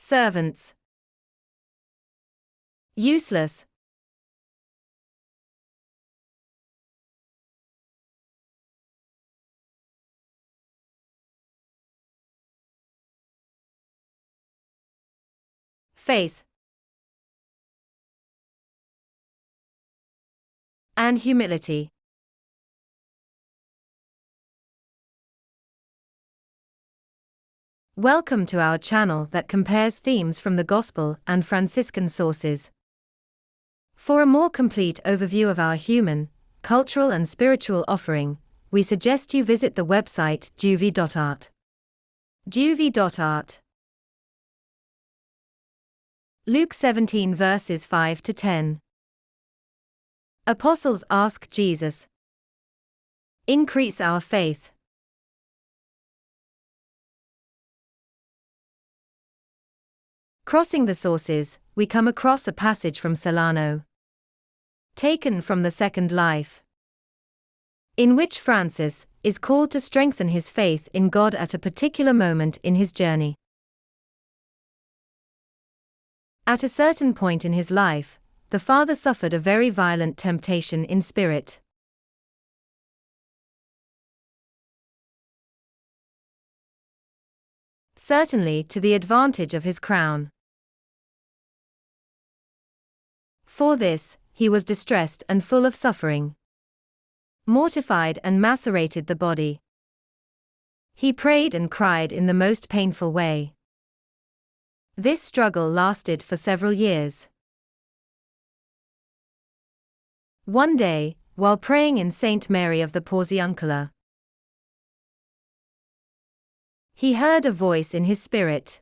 Servants. Useless. Faith. And humility. Welcome to our channel that compares themes from the Gospel and Franciscan Sources. For a more complete overview of our human, cultural and spiritual offering, we suggest you visit the website juvie.art. Juvie.art. Luke 17 verses 5 to 10. Apostles ask Jesus, "Increase our faith." Crossing the sources, we come across a passage from Solano, taken from the Second Life, in which Francis is called to strengthen his faith in God at a particular moment in his journey. At a certain point in his life, the father suffered a very violent temptation in spirit. Certainly to the advantage of his crown. For this, he was distressed and full of suffering, mortified and macerated the body. He prayed and cried in the most painful way. This struggle lasted for several years. One day, while praying in Saint Mary of the Porziuncula, he heard a voice in his spirit.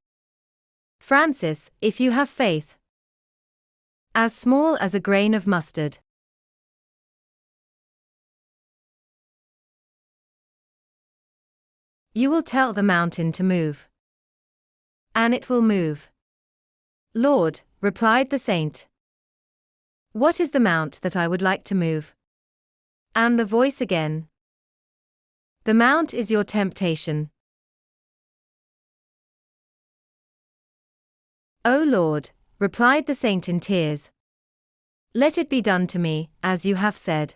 "Francis, if you have faith as small as a grain of mustard, you will tell the mountain to move, and it will move." "Lord," replied the saint, "what is the mount that I would like to move?" And the voice again, "The mount is your temptation." "O Lord," replied the saint in tears, "let it be done to me, as you have said."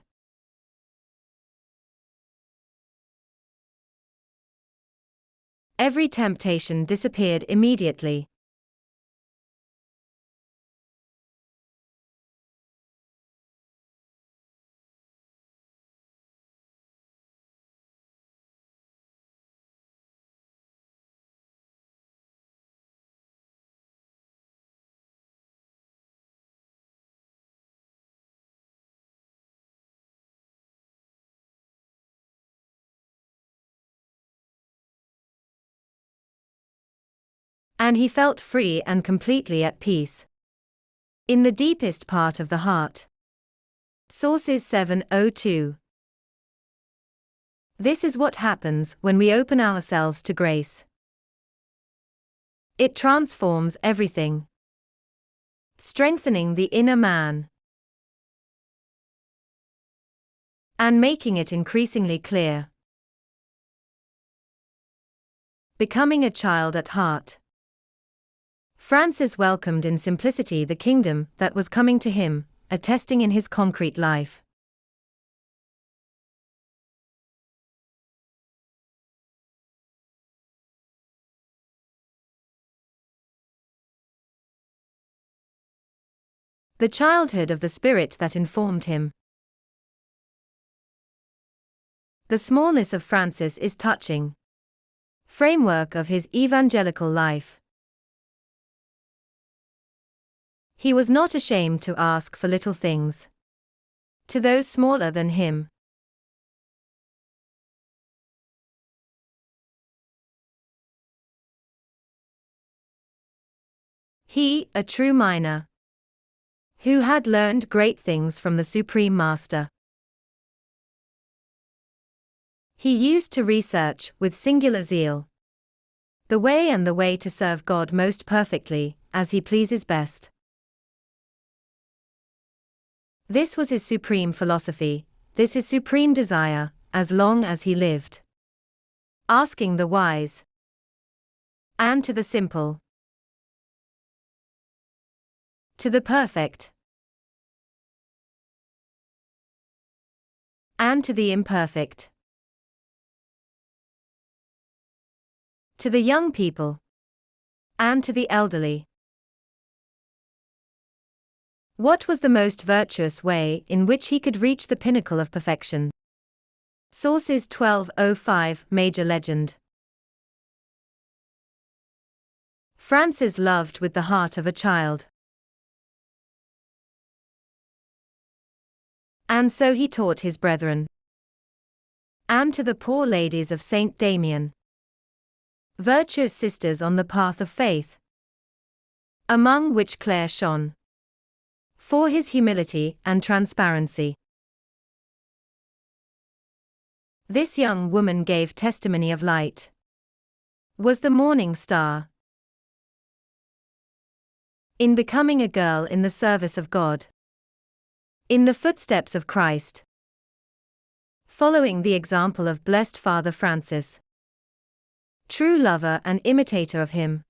Every temptation disappeared immediately. And he felt free and completely at peace in the deepest part of the heart. Sources 7:02. This is what happens when we open ourselves to grace. It transforms everything, strengthening the inner man and making it increasingly clear, becoming a child at heart. Francis welcomed in simplicity the kingdom that was coming to him, attesting in his concrete life. The childhood of the spirit that informed him. The smallness of Francis is touching. Framework of his evangelical life. He was not ashamed to ask for little things to those smaller than him. He, a true miner, who had learned great things from the Supreme Master. He used to research, with singular zeal, the way and the way to serve God most perfectly, as he pleases best. This was his supreme philosophy, this his supreme desire, as long as he lived. Asking the wise and to the simple, To the perfect. And to the imperfect. To the young people. And to the elderly. What was the most virtuous way in which he could reach the pinnacle of perfection? Sources 1205 Major Legend. Francis loved with the heart of a child. And so he taught his brethren. And to the poor ladies of Saint Damian, virtuous sisters on the path of faith, among which Clare shone, for his humility and transparency. This young woman gave testimony of light, was the morning star, in becoming a girl in the service of God, in the footsteps of Christ, following the example of blessed Father Francis, true lover and imitator of him.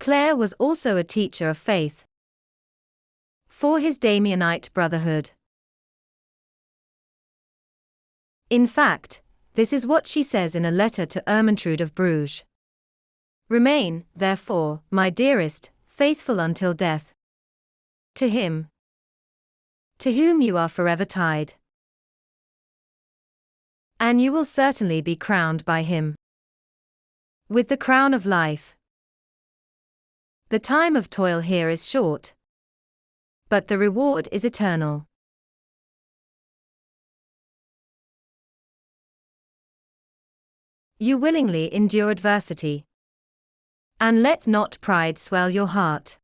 Clare was also a teacher of faith for his Damianite brotherhood. In fact, this is what she says in a letter to Ermentrude of Bruges. Remain, therefore, my dearest, faithful until death, to him to whom you are forever tied, and you will certainly be crowned by him with the crown of life. The time of toil here is short, but the reward is eternal. You willingly endure adversity, and let not pride swell your heart.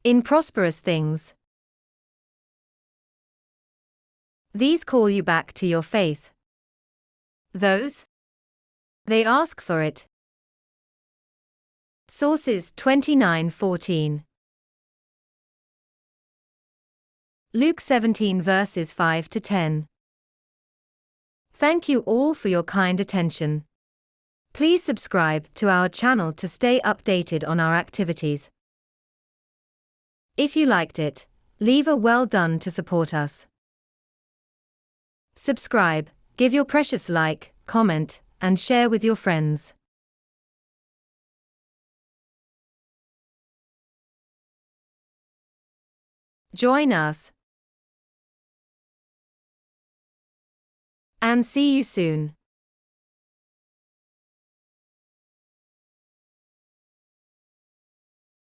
In prosperous things, these call you back to your faith. Those, they ask for it. Sources 29:14. Luke 17 verses 5 to 10. Thank you all for your kind attention. Please subscribe to our channel to stay updated on our activities. If you liked it, leave a well done to support us. Subscribe, give your precious like, comment, and share with your friends. Join us, and see you soon.